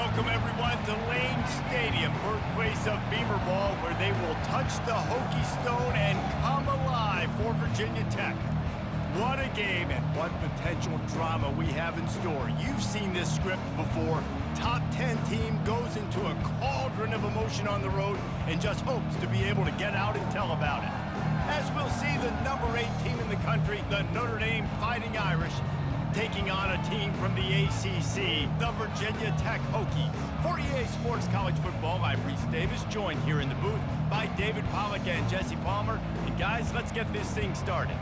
Welcome, everyone, to Lane Stadium, birthplace of Beamer Ball, where they will touch the Hokie Stone and come alive for Virginia Tech. What a game and what potential drama we have in store. You've seen this script before. Top 10 team goes into a cauldron of emotion on the road and just hopes to be able to get out and tell about it. As we'll see the number 8 team in the country, the Notre Dame Fighting Irish, taking on a team from the ACC, the Virginia Tech Hokies. For EA Sports College Football, I'm Reese Davis, joined here in the booth by David Pollack and Jesse Palmer. And guys, let's get this thing started.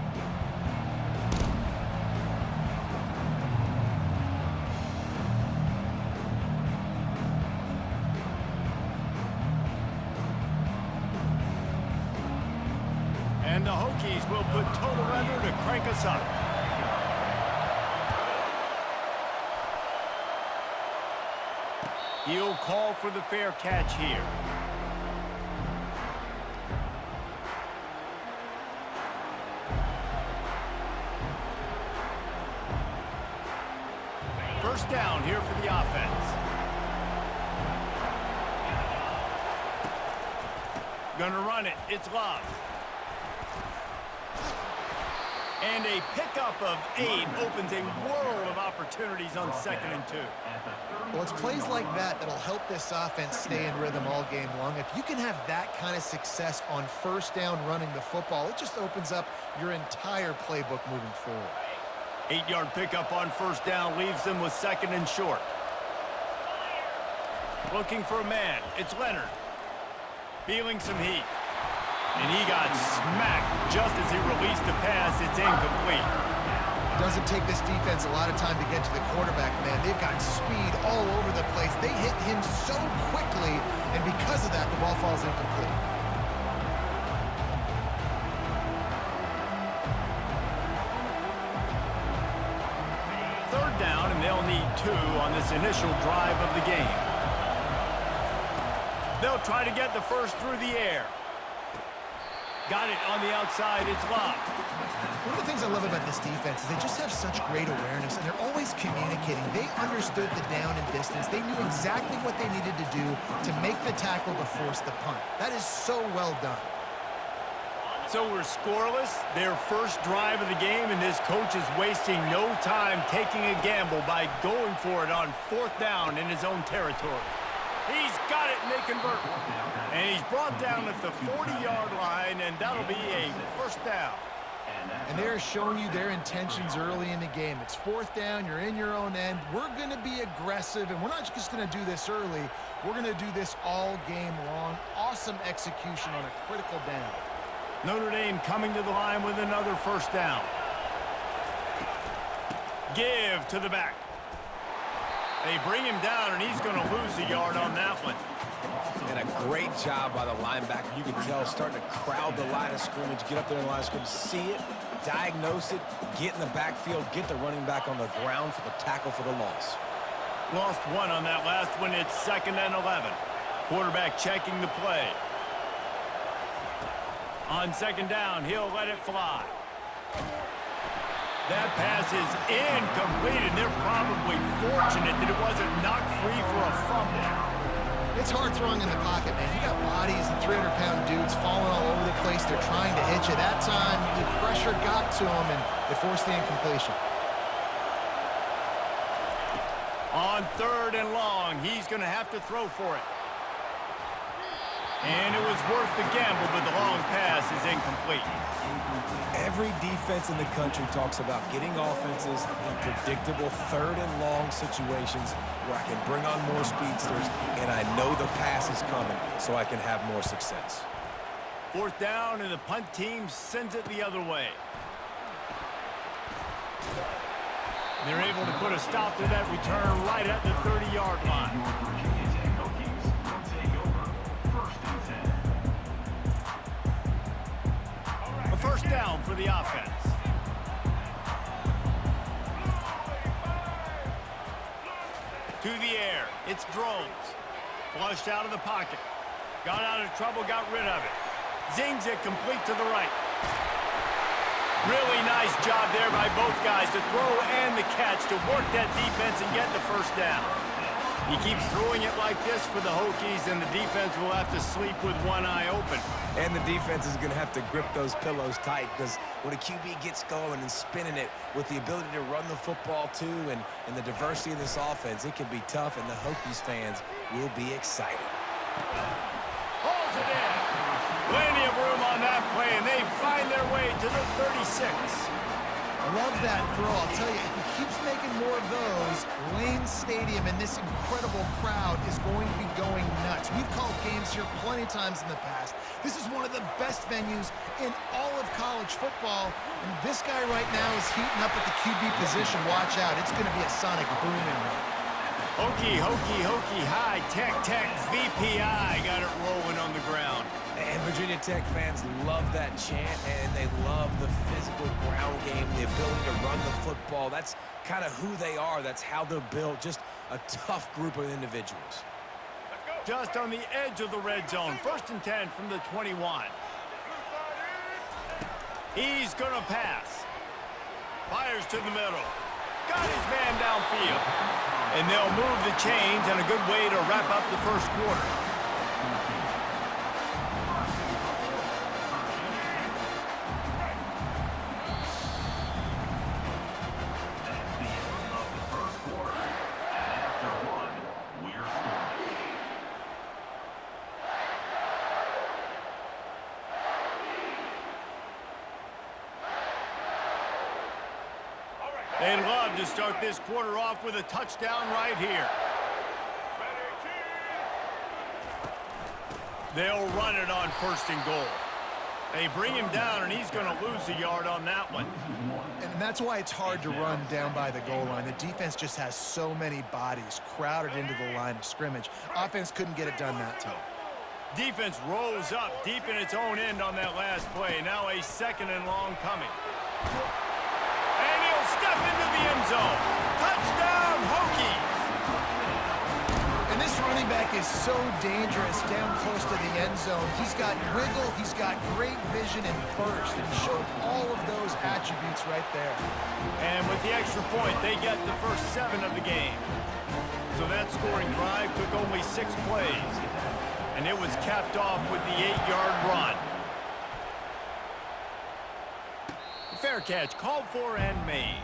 And the Hokies will put total weather to crank us up. He'll call for the fair catch here. First down here for the offense. Gonna run it. It's Love. And a pickup of 8 opens a world of opportunities on 2nd and 2. Well, it's plays like that that'll help this offense stay in rhythm all game long. If you can have that kind of success on first down running the football, it just opens up your entire playbook moving forward. 8-yard pickup on first down leaves them with 2nd and short. Looking for a man. It's Leonard. Feeling some heat. And he got smacked just as he released the pass. It's incomplete. Doesn't take this defense a lot of time to get to the quarterback, man. They've got speed all over the place. They hit him so quickly, and because of that, the ball falls incomplete. Third down, and they'll need 2 on this initial drive of the game. They'll try to get the first through the air. Got it on the outside. It's Love. One of the things I love about this defense is they just have such great awareness, and they're always communicating. They understood the down and distance. They knew exactly what they needed to do to make the tackle to force the punt. That is so well done. So we're scoreless. Their first drive of the game, and this coach is wasting no time taking a gamble by going for it on 4th down in his own territory. He's got it, and they convert. And he's brought down at the 40-yard line, and that'll be a first down. And they're showing you their intentions early in the game. It's 4th down. You're in your own end. We're going to be aggressive, and we're not just going to do this early. We're going to do this all game long. Awesome execution on a critical down. Notre Dame coming to the line with another first down. Give to the back. They bring him down, and he's going to lose a yard on that one. And a great job by the linebacker. You can tell starting to crowd the line of scrimmage, get up there in the line of scrimmage, see it, diagnose it, get in the backfield, get the running back on the ground for the tackle for the loss. Lost 1 on that last one. It's 2nd and 11. Quarterback checking the play. On 2nd down, he'll let it fly. That pass is incomplete, and they're probably fortunate that it wasn't knocked free for a fumble. It's hard throwing in the pocket, man. You got bodies and 300-pound dudes falling all over the place. They're trying to hit you. That time, the pressure got to them, and it forced the incompletion. On 3rd and long, he's going to have to throw for it. And it was worth the gamble, but the long pass is incomplete. Every defense in the country talks about getting offenses in predictable 3rd and long situations where I can bring on more speedsters and I know the pass is coming so I can have more success. 4th down, and the punt team sends it the other way. They're able to put a stop to that return right at the 30-yard line. First down for the offense. To the air. It's Drones. Flushed out of the pocket. Got out of trouble, got rid of it. Zings it complete to the right. Really nice job there by both guys to throw and the catch to work that defense and get the first down. He keeps throwing it like this for the Hokies, and the defense will have to sleep with one eye open. And the defense is going to have to grip those pillows tight because when a QB gets going and spinning it with the ability to run the football too and the diversity of this offense, it can be tough, and the Hokies fans will be excited. Holds it in. Plenty of room on that play, and they find their way to the 36. Love that throw. I'll tell you, if he keeps making more of those, Lane Stadium and this incredible crowd is going to be going nuts. We've called games here plenty of times in the past. This is one of the best venues in all of college football, and this guy right now is heating up at the QB position. Watch out. It's going to be a sonic boom in here. Hokie, Hokie, Hokie, high, tech, tech, VPI got it rolling on the ground. And Virginia Tech fans love that chant, and they love the physical ground game, the ability to run the football. That's kind of who they are. That's how they're built. Just a tough group of individuals. Just on the edge of the red zone. 1st and 10 from the 21. He's going to pass. Fires to the middle. Got his man downfield. And they'll move the chains, and a good way to wrap up the first quarter. They'd love to start this quarter off with a touchdown right here. They'll run it on 1st and goal. They bring him down, and he's going to lose a yard on that one. And that's why it's hard to run down by the goal line. The defense just has so many bodies crowded into the line of scrimmage. Offense couldn't get it done that time. Defense rose up deep in its own end on that last play. Now a 2nd and long coming. And he'll step into the end zone. Touchdown, Hokies! And this running back is so dangerous down close to the end zone. He's got wiggle, he's got great vision and burst, and he showed all of those attributes right there. And with the extra point, they get the first 7 of the game. So that scoring drive took only 6 plays. And it was capped off with the 8-yard run. Fair catch, called for and made.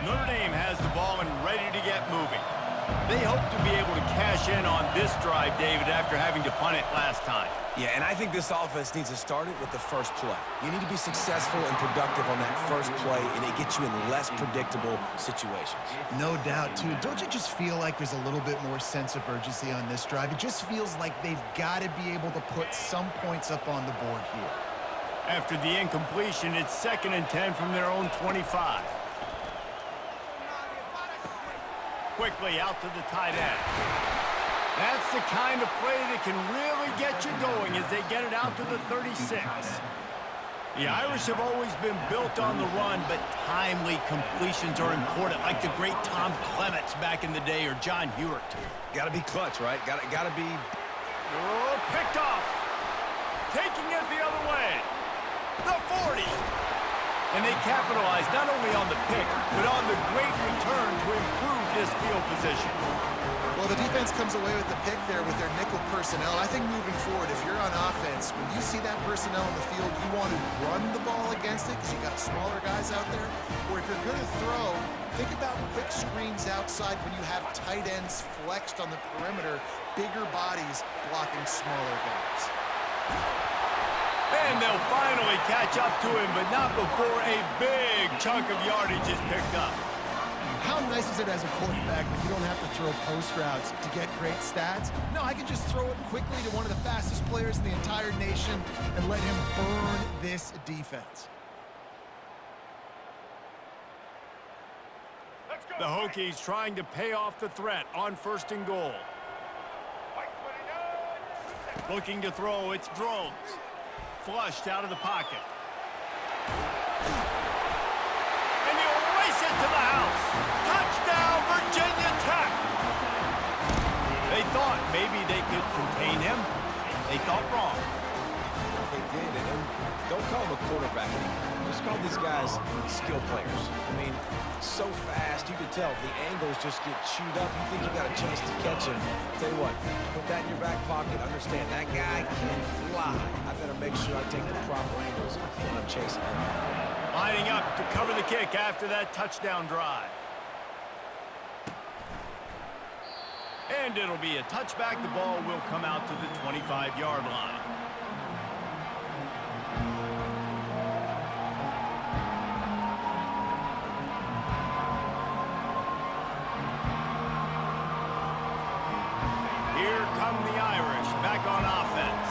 Notre Dame has the ball and ready to get moving. They hope to be able to cash in on this drive, David, after having to punt it last time. Yeah, and I think this offense needs to start it with the first play. You need to be successful and productive on that first play, and it gets you in less predictable situations. No doubt, too. Don't you just feel like there's a little bit more sense of urgency on this drive? It just feels like they've got to be able to put some points up on the board here. After the incompletion, it's 2nd and 10 from their own 25. Quickly out to the tight end. That's the kind of play that can really get you going as they get it out to the 36. The Irish have always been built on the run, but timely completions are important, like the great Tom Clements back in the day or John Hewitt. Got to be clutch, right? Got to be... Oh, picked off. Taking it the other way. The 40. And they capitalize not only on the pick, but on the great return to improve this field position. Well, the defense comes away with the pick there with their nickel personnel. I think moving forward, if you're on offense, when you see that personnel in the field, you want to run the ball against it because you got smaller guys out there. Or if you're going to throw, think about quick screens outside when you have tight ends flexed on the perimeter, bigger bodies blocking smaller guys. And they'll finally catch up to him, but not before a big chunk of yardage is picked up. How nice is it as a quarterback when you don't have to throw post routes to get great stats? No, I can just throw it quickly to one of the fastest players in the entire nation and let him burn this defense. The Hokies trying to pay off the threat on 1st and goal. Looking to throw, it's Drones. Flushed out of the pocket. And he'll race it to the house. Touchdown, Virginia Tech. They thought maybe they could contain him. They thought wrong. They did, and don't call him a quarterback anymore. Just just call these guys skill players. I mean, so fast, you can tell the angles just get chewed up. You think you got a chance to catch him. Tell you what, put that in your back pocket. Understand, that guy can fly. I better make sure I take the proper angles when I'm chasing him. Lining up to cover the kick after that touchdown drive. And it'll be a touchback. The ball will come out to the 25-yard line. Here come the Irish back on offense.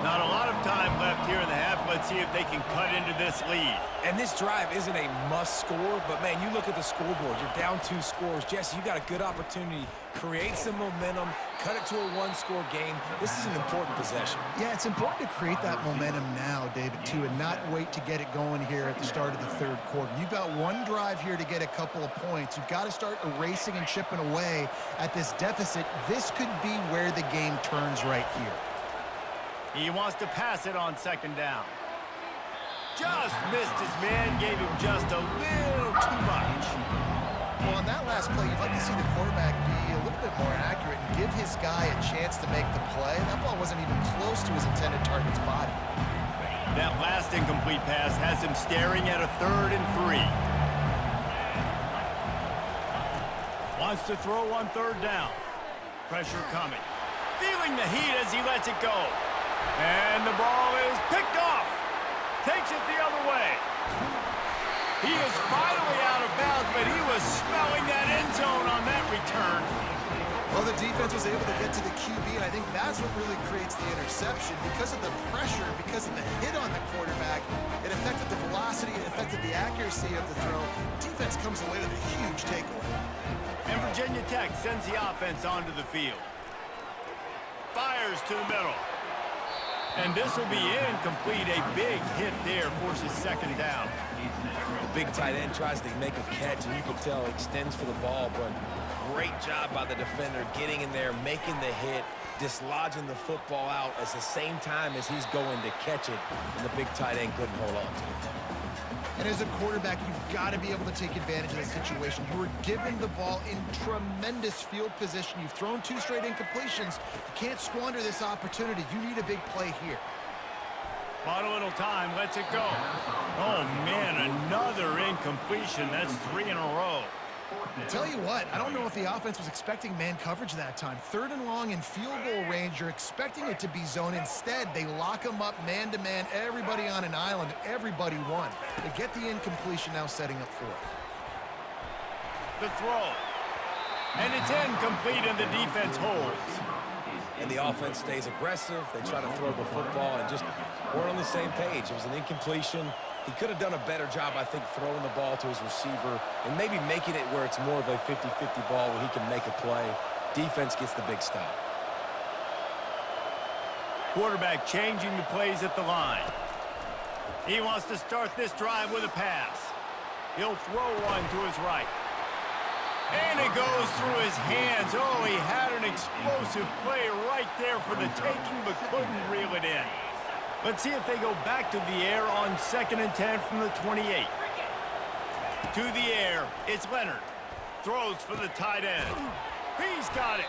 Not a lot of time left here in the half. Let's see if they can cut into this lead. And this drive isn't a must score, but man, you look at the scoreboard, you're down 2 scores. Jesse, you got a good opportunity. Create some momentum, cut it to a 1-score game. This is an important possession. Yeah, it's important to create that momentum now, David, too, and not wait to get it going here at the start of the third quarter. You've got one drive here to get a couple of points. You've got to start erasing and chipping away at this deficit. This could be where the game turns right here. He wants to pass it on second down. Just missed his man, gave him just a little too much. Well, on that last play, you'd like to see the quarterback be a little bit more accurate and give his guy a chance to make the play. That ball wasn't even close to his intended target's body. That last incomplete pass has him staring at a 3rd and 3. Wants to throw on 3rd down. Pressure coming. Feeling the heat as he lets it go. And the ball is picked off. Takes it the other way. He is finally out of bounds, but he was smelling that end zone on that return. Well, the defense was able to get to the QB, and I think that's what really creates the interception. Because of the pressure, because of the hit on the quarterback, it affected the velocity, it affected the accuracy of the throw. The defense comes away with a huge takeaway. And Virginia Tech sends the offense onto the field. Fires to the middle. And this will be incomplete. A big hit there forces 2nd down. The big tight end tries to make a catch, and you can tell extends for the ball, but great job by the defender getting in there, making the hit, dislodging the football out at the same time as he's going to catch it, and the big tight end couldn't hold on to it. And as a quarterback, you've got to be able to take advantage of the situation. You were given the ball in tremendous field position. You've thrown 2 straight incompletions. You can't squander this opportunity. You need a big play here. Bought a little time, lets it go. Oh, man, another incompletion. That's 3 in a row. I'll tell you what, I don't know if the offense was expecting man coverage that time. 3rd and long in field goal range, you're expecting it to be zone. Instead, they lock them up man-to-man, everybody on an island, everybody won. They get the incompletion, now setting up 4th. The throw. And it's incomplete, and the defense holds. And the offense stays aggressive. They try to throw the football and just weren't on the same page. It was an incompletion. He could have done a better job, I think, throwing the ball to his receiver and maybe making it where it's more of a 50-50 ball where he can make a play. Defense gets the big stop. Quarterback changing the plays at the line. He wants to start this drive with a pass. He'll throw one to his right. And it goes through his hands. Oh, he had an explosive play right there for the taking, but couldn't reel it in. Let's see if they go back to the air on 2nd and 10 from the 28. To the air, it's Leonard. Throws for the tight end. He's got it.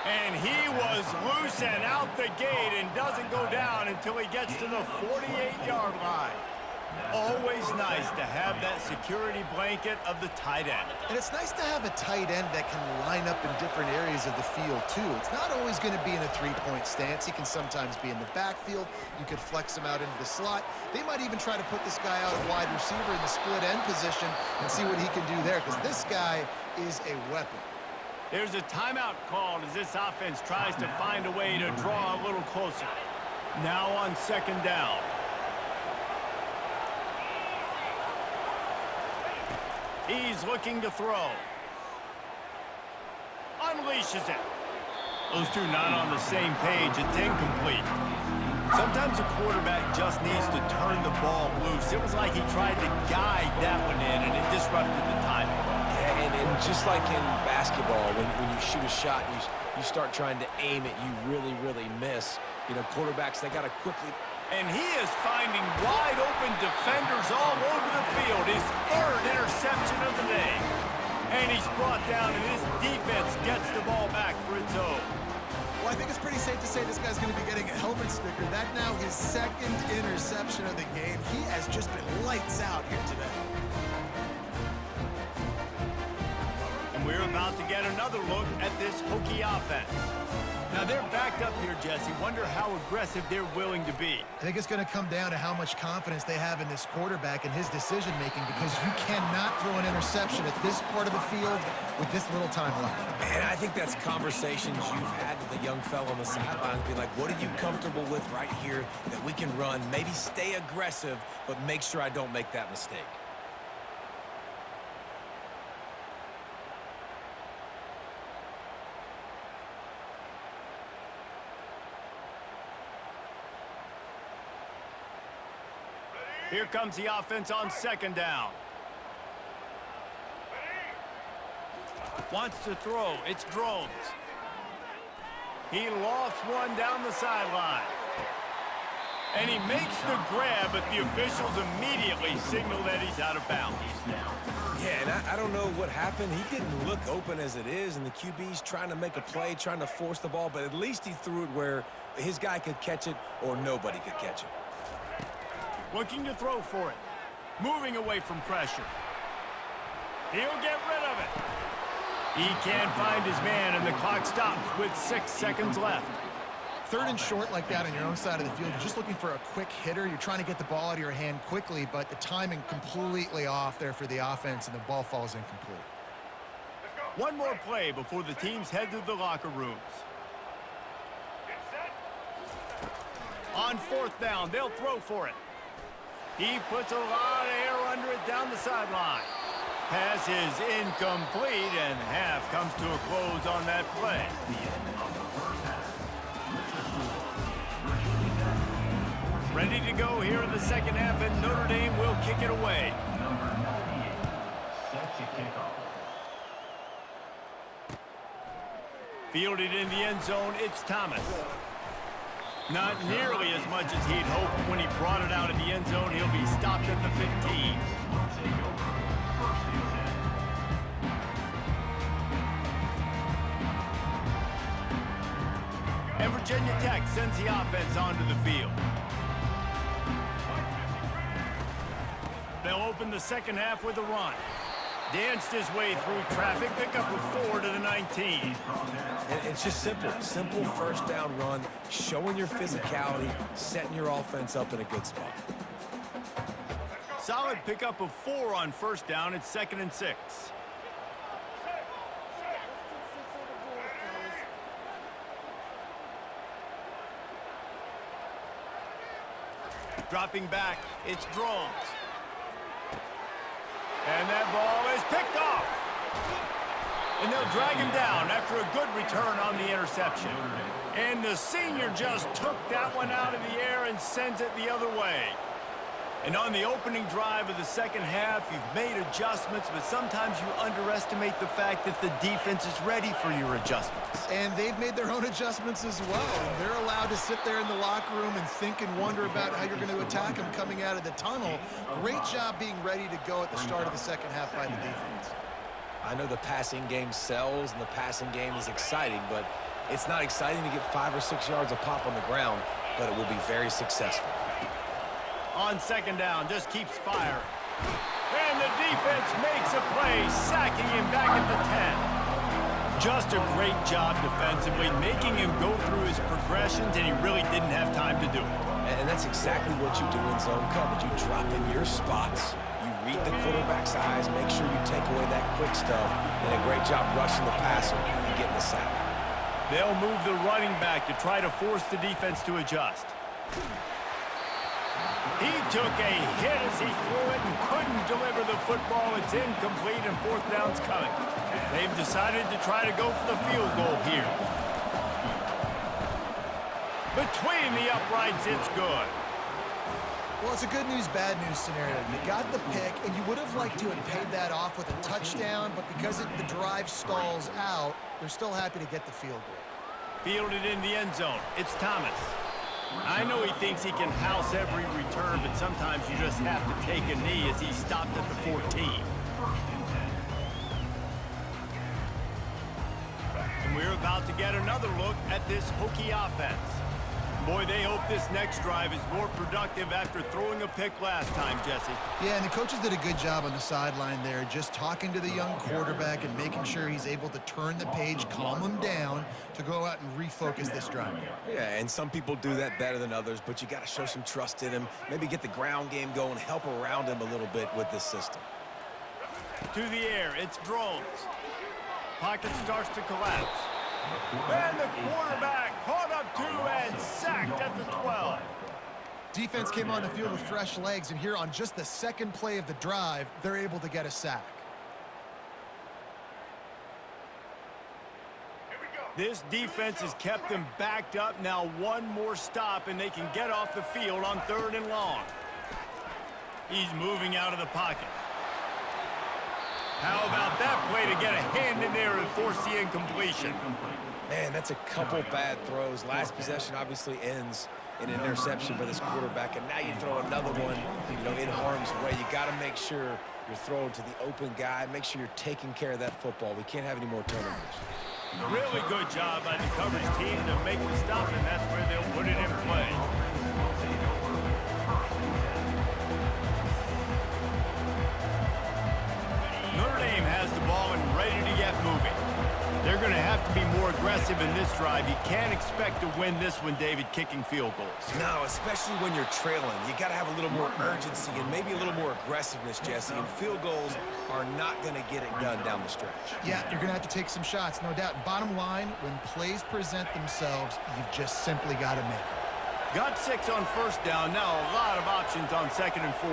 And he was loose and out the gate and doesn't go down until he gets to the 48-yard line. Always nice to have that security blanket of the tight end. And it's nice to have a tight end that can line up in different areas of the field, too. It's not always going to be in a 3-point stance. He can sometimes be in the backfield. You could flex him out into the slot. They might even try to put this guy out at wide receiver in the split end position and see what he can do there, because this guy is a weapon. There's a timeout called as this offense tries to find a way to draw a little closer. Now on 2nd down. He's looking to throw. Unleashes it. Those two not on the same page. It's incomplete. Sometimes a quarterback just needs to turn the ball loose. It was like he tried to guide that one in, and it disrupted the timing. Yeah, and just like in basketball, when you shoot a shot and you start trying to aim it, you really, really miss. You know, quarterbacks, they got to quickly And he is finding wide-open defenders all over the field. His third interception of the day. And he's brought down, and his defense gets the ball back for its own. Well, I think it's pretty safe to say this guy's going to be getting a helmet sticker. That now his second interception of the game. He has just been lights out here today. And we're about to get another look at this Hokie offense. Now, they're backed up here, Jesse. Wonder how aggressive they're willing to be. I think it's going to come down to how much confidence they have in this quarterback and his decision-making, because you cannot throw an interception at this part of the field with this little time left. And I think that's conversations you've had with a young fellow on the sidelines, be like, what are you comfortable with right here that we can run? Maybe stay aggressive, but make sure I don't make that mistake. Here comes the offense on second down. Wants to throw. It's Drones. He lofts one down the sideline. And he makes the grab, but the officials immediately signal that he's out of bounds. Yeah, and I don't know what happened. He didn't look open as it is, and the QB's trying to make a play, trying to force the ball, but at least he threw it where his guy could catch it or nobody could catch it. Looking to throw for it. Moving away from pressure. He'll get rid of it. He can't find his man, and the clock stops with 6 seconds left. Third and short like that on your own side of the field, you're just looking for a quick hitter. You're trying to get the ball out of your hand quickly, but the timing completely off there for the offense, and the ball falls incomplete. One more play before the teams head to the locker rooms. On fourth down, they'll throw for it. He puts a lot of air under it down the sideline. Pass is incomplete, and half comes to a close on that play. Ready to go here in the second half, and Notre Dame will kick it away. Fielded in the end zone, it's Thomas. Not nearly as much as he'd hoped when he brought it out of the end zone. He'll be stopped at the 15. And Virginia Tech sends the offense onto the field. They'll open the second half with a run. Danced his way through traffic, pick up a 4 to the 19. And it's just simple first down run, showing your physicality, setting your offense up in a good spot. Solid pickup of 4 on first down. It's 2nd and 6. Dropping back, it's Drones. And that ball is picked off. And they'll drag him down after a good return on the interception. And the senior just took that one out of the air and sends it the other way. And on the opening drive of the second half, you've made adjustments, but sometimes you underestimate the fact that the defense is ready for your adjustments. And they've made their own adjustments as well. And they're allowed to sit there in the locker room and think and wonder about how you're going to attack them coming out of the tunnel. Great job being ready to go at the start of the second half by the defense. I know the passing game sells and the passing game is exciting, but it's not exciting to get 5 or 6 yards a pop on the ground, but it will be very successful. On second down, just keeps firing. And the defense makes a play, sacking him back at the 10. Just a great job defensively, making him go through his progressions, and he really didn't have time to do it. And that's exactly what you do in zone coverage. You drop in your spots, you read the quarterback's eyes, make sure you take away that quick stuff, and a great job rushing the passer and getting the sack. They'll move the running back to try to force the defense to adjust. He took a hit as he threw it and couldn't deliver the football. It's incomplete, and fourth down's coming. They've decided to try to go for the field goal here. Between the uprights, it's good. Well, it's a good news, bad news scenario. You got the pick, and you would have liked to have paid that off with a touchdown, but because the drive stalls out, they're still happy to get the field goal. Fielded in the end zone. It's Thomas. I know he thinks he can house every return, but sometimes you just have to take a knee as he stopped at the 14. And we're about to get another look at this Hokie offense. Boy, they hope this next drive is more productive after throwing a pick last time, Jesse. Yeah, and the coaches did a good job on the sideline there, just talking to the young quarterback and making sure he's able to turn the page, calm him down to go out and refocus this drive. Yeah, and some people do that better than others, but you got to show some trust in him, maybe get the ground game going, help around him a little bit with this system. To the air, it's Drones. Pocket starts to collapse. And the quarterback caught up to and sacked at the 12. Defense came on the field with fresh legs, and here on just the second play of the drive, they're able to get a sack. This defense has kept them backed up. Now one more stop, and they can get off the field on 3rd and long. He's moving out of the pocket. How about that play to get a hand in there and force the incompletion? Man, that's a couple bad throws. Last possession obviously ends in an interception by this quarterback, and now you throw another one, in harm's way. You got to make sure you're throwing to the open guy. Make sure you're taking care of that football. We can't have any more turnovers. Really good job by the coverage team to make the stop, and that's where they'll put it in play. Notre Dame has the ball and ready to get moving. They're going to have to be more aggressive in this drive. You can't expect to win this one, David, kicking field goals. No, especially when you're trailing. You got to have a little more urgency and maybe a little more aggressiveness, Jesse. And field goals are not going to get it done down the stretch. Yeah, you're going to have to take some shots, no doubt. Bottom line, when plays present themselves, you've just simply got to make them. Got 6 on 1st down. Now a lot of options on 2nd and 4.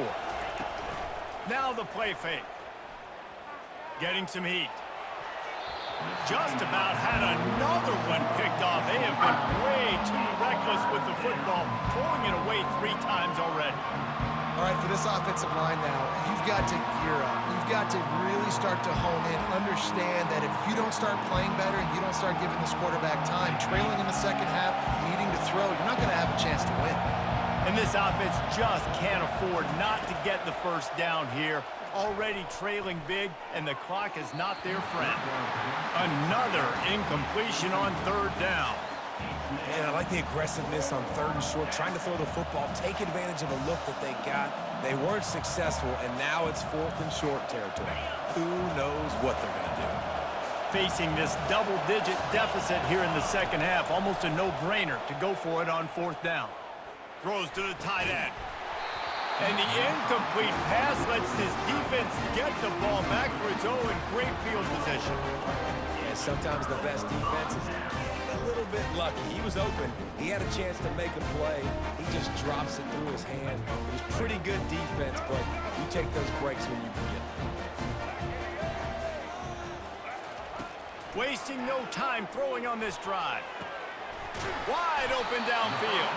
Now the play fake. Getting some heat. Just about had another one picked off. They have been way too reckless with the football, throwing it away 3 times already. All right, for this offensive line now, you've got to gear up. You've got to really start to hone in, understand that if you don't start playing better and you don't start giving this quarterback time, trailing in the second half, needing to throw, you're not going to have a chance to win. And this offense just can't afford not to get the 1st down here. Already trailing big, and the clock is not their friend. Another incompletion on 3rd down. And I like the aggressiveness on 3rd and short, trying to throw the football, take advantage of a look that they got. They weren't successful, and now it's 4th and short territory. Who knows what they're going to do? Facing this double-digit deficit here in the second half, almost a no-brainer to go for it on 4th down. Throws to the tight end. And the incomplete pass lets this defense get the ball back for its own great field position. Yeah, sometimes the best defense is a little bit lucky. He was open. He had a chance to make a play. He just drops it through his hand. It was pretty good defense, but you take those breaks when you can get them. Wasting no time throwing on this drive. Wide open downfield.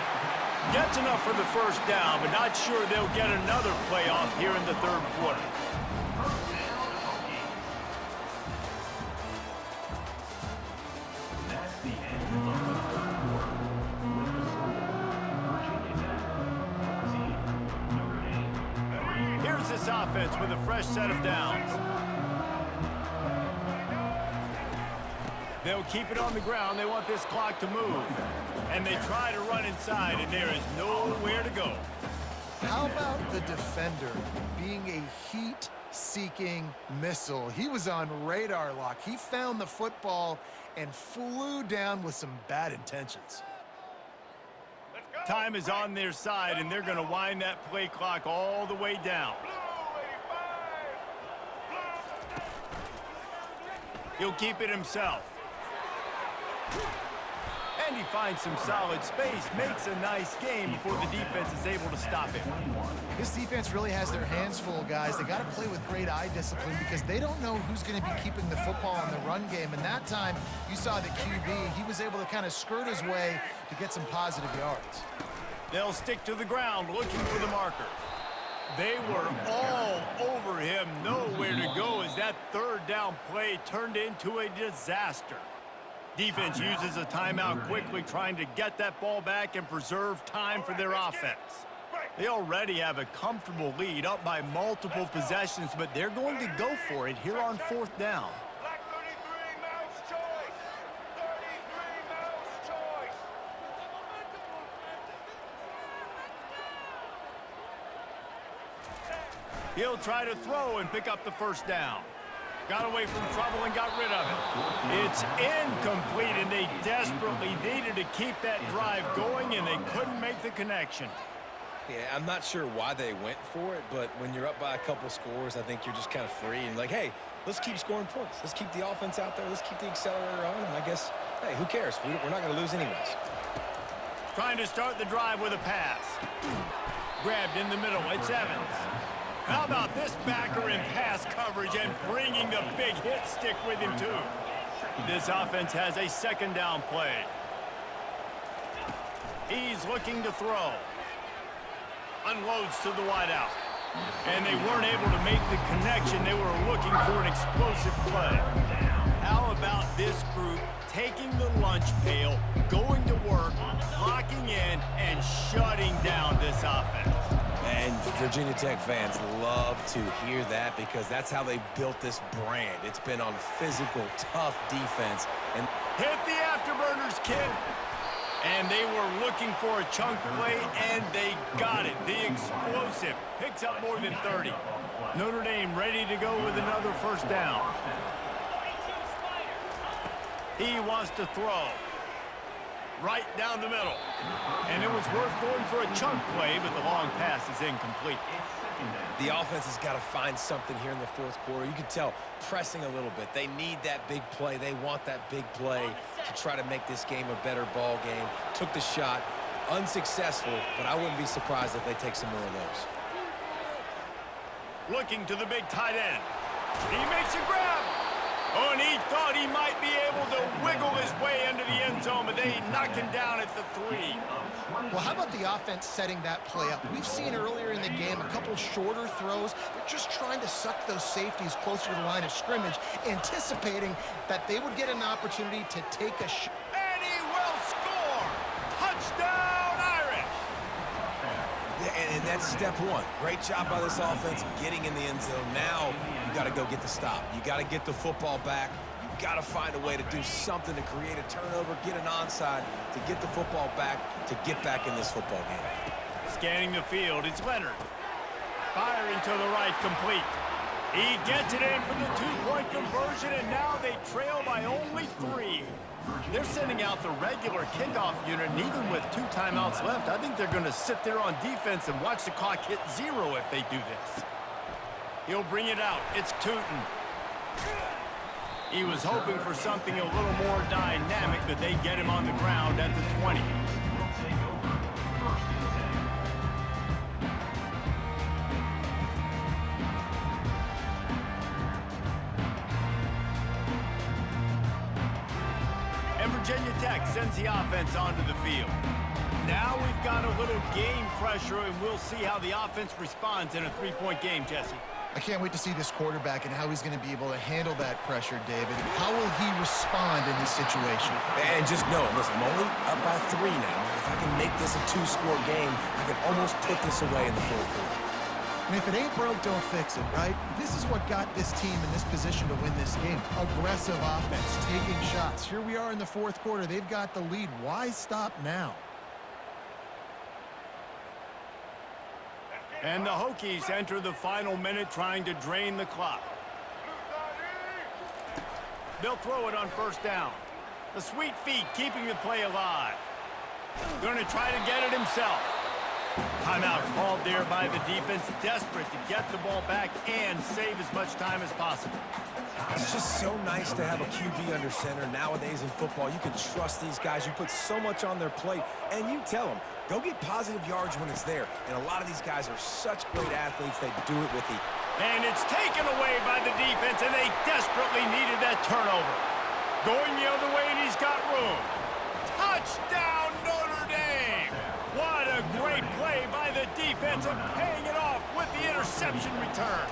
Gets enough for the 1st down, but not sure they'll get another playoff here in the 3rd quarter. Here's this offense with a fresh set of downs. They'll keep it on the ground. They want this clock to move. And they try to run inside, and there is nowhere to go. How about the defender being a heat-seeking missile? He was on radar lock. He found the football and flew down with some bad intentions. Time is on their side, and they're going to wind that play clock all the way down. He'll keep it himself. And he finds some solid space, makes a nice game before the defense is able to stop him. This defense really has their hands full, guys. They got to play with great eye discipline because they don't know who's going to be keeping the football in the run game. And that time, you saw the QB. He was able to kind of skirt his way to get some positive yards. They'll stick to the ground looking for the marker. They were all over him, nowhere to go as that 3rd down play turned into a disaster. Defense uses a timeout quickly, trying to get that ball back and preserve time for their offense. They already have a comfortable lead, up by multiple possessions, but they're going to go for it here on 4th down. He'll try to throw and pick up the 1st down. Got away from trouble and got rid of it. It's incomplete, and they desperately needed to keep that drive going, and they couldn't make the connection. Yeah, I'm not sure why they went for it, but when you're up by a couple scores, I think you're just kind of free and like, hey, let's keep scoring points. Let's keep the offense out there. Let's keep the accelerator on, and I guess, hey, who cares? We're not going to lose anyways. Trying to start the drive with a pass. Grabbed in the middle. It's Evans. How about this backer in pass coverage and bringing the big hit stick with him, too? This offense has a 2nd down play. He's looking to throw. Unloads to the wideout. And they weren't able to make the connection. They were looking for an explosive play. How about this group taking the lunch pail, going to work, locking in, and shutting down this offense? And Virginia Tech fans love to hear that because that's how they built this brand. It's been on physical, tough defense. And hit the afterburners, kid. And they were looking for a chunk play, and they got it. The explosive picks up more than 30. Notre Dame ready to go with another 1st down. He wants to throw. Right down the middle. And it was worth going for a chunk play, but the long pass is incomplete. The offense has got to find something here in the 4th quarter. You can tell pressing a little bit. They need that big play. They want that big play to try to make this game a better ball game. Took the shot. Unsuccessful, but I wouldn't be surprised if they take some more of those. Looking to the big tight end. He makes a grab. Oh, and he thought he might be able to wiggle his way into the end zone, but they knock him down at the 3. Well, how about the offense setting that play up? We've seen earlier in the game a couple shorter throws. They're just trying to suck those safeties closer to the line of scrimmage, anticipating that they would get an opportunity to take a shot. And he will score! Touchdown, Irish! Yeah, and that's step 1. Great job by this offense getting in the end zone. Now you got to go get the stop. You got to get the football back. You got to find a way to do something to create a turnover, get an onside, to get the football back, to get back in this football game. Scanning the field, it's Leonard. Firing to the right, complete. He gets it in for the 2-point conversion, and now they trail by only 3. They're sending out the regular kickoff unit, and even with 2 timeouts left, I think they're going to sit there on defense and watch the clock hit 0 if they do this. He'll bring it out. It's Tootin. He was hoping for something a little more dynamic, but they get him on the ground at the 20. And Virginia Tech sends the offense onto the field. Now we've got a little game pressure, and we'll see how the offense responds in a 3-point game, Jesse. I can't wait to see this quarterback and how he's going to be able to handle that pressure, David. How will he respond in this situation? And just know, listen, I'm only up by 3 now. If I can make this a 2-score game, I can almost put this away in the 4th quarter. And if it ain't broke, don't fix it, right? This is what got this team in this position to win this game. Aggressive offense, taking shots. Here we are in the 4th quarter. They've got the lead. Why stop now? And the Hokies enter the final minute trying to drain the clock. They'll throw it on 1st down. The sweet feet keeping the play alive. Going to try to get it himself. Timeout called there by the defense, desperate to get the ball back and save as much time as possible. It's just so nice to have a QB under center nowadays in football. You can trust these guys. You put so much on their plate, and you tell them, go get positive yards when it's there. And a lot of these guys are such great athletes, they do it with the... And it's taken away by the defense, and they desperately needed that turnover. Going the other way, and he's got room. Touchdown, Notre Dame! What a great play by the defense, and paying it off with the interception return.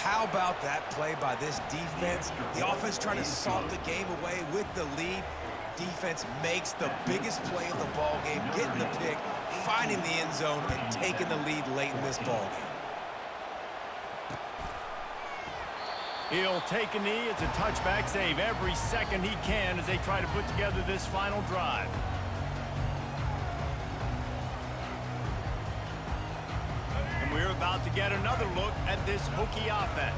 How about that play by this defense? The offense trying to salt the game away with the lead. Defense makes the biggest play of the ball game, getting the pick, finding the end zone, and taking the lead late in this ball game. He'll take a knee. It's a touchback save every second he can as they try to put together this final drive. And we're about to get another look at this Hokie offense.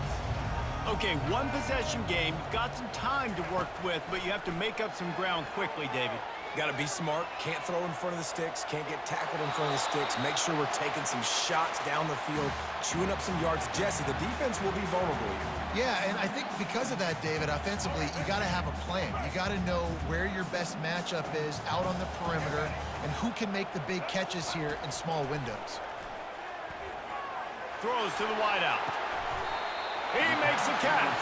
Okay, one possession game. You've got some time to work with, but you have to make up some ground quickly, David. Got to be smart. Can't throw in front of the sticks. Can't get tackled in front of the sticks. Make sure we're taking some shots down the field, chewing up some yards. Jesse, the defense will be vulnerable here. Yeah, and I think because of that, David, offensively, you got to have a plan. You got to know where your best matchup is out on the perimeter and who can make the big catches here in small windows. Throws to the wideout. He makes a catch.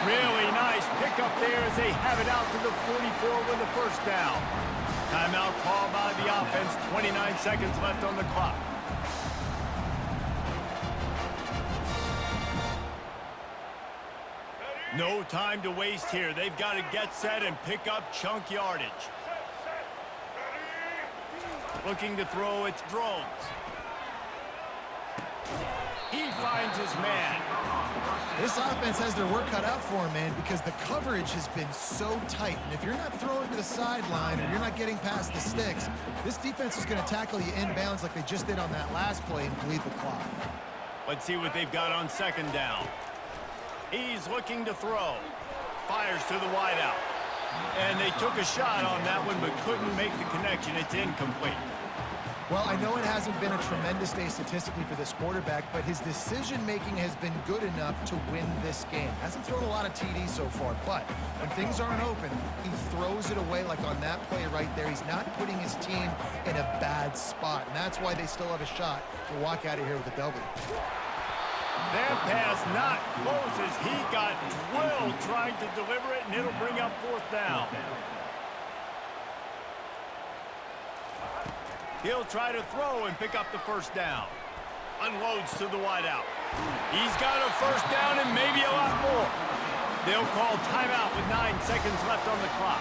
Really nice pickup there as they have it out to the 44 with the first down. Timeout called by the offense. 29 seconds left on the clock. No time to waste here. They've got to get set and pick up chunk yardage. Looking to throw, it's Drones. He finds his man. This offense has their work cut out for him, man, because the coverage has been so tight. And if you're not throwing to the sideline or you're not getting past the sticks, this defense is going to tackle you inbounds like they just did on that last play and bleed the clock. Let's see what they've got on second down. He's looking to throw. Fires to the wideout. And they took a shot on that one but couldn't make the connection. It's incomplete. Well, I know it hasn't been a tremendous day statistically for this quarterback, but his decision-making has been good enough to win this game. Hasn't thrown a lot of TDs so far, but when things aren't open, he throws it away like on that play right there. He's not putting his team in a bad spot, and that's why they still have a shot to walk out of here with a W. That pass not close as he got drilled trying to deliver it, and it'll bring up fourth down. He'll try to throw and pick up the first down. Unloads to the wideout. He's got a first down and maybe a lot more. They'll call timeout with 9 seconds left on the clock.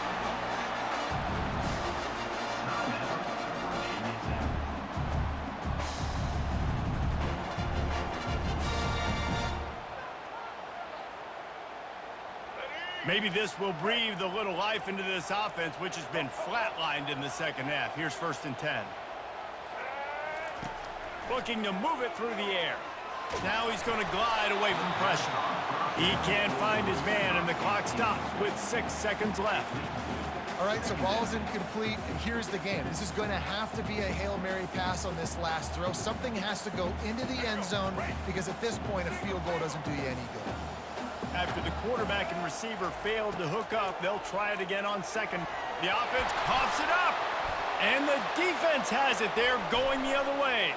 Maybe this will breathe a little life into this offense, which has been flatlined in the second half. Here's 1st and 10. Looking to move it through the air. Now he's going to glide away from pressure. He can't find his man, and the clock stops with 6 seconds left. All right, so ball's incomplete, and here's the game. This is going to have to be a Hail Mary pass on this last throw. Something has to go into the end zone because at this point, a field goal doesn't do you any good. After the quarterback and receiver failed to hook up, they'll try it again on second. The offense coughs it up, and the defense has it. They're going the other way.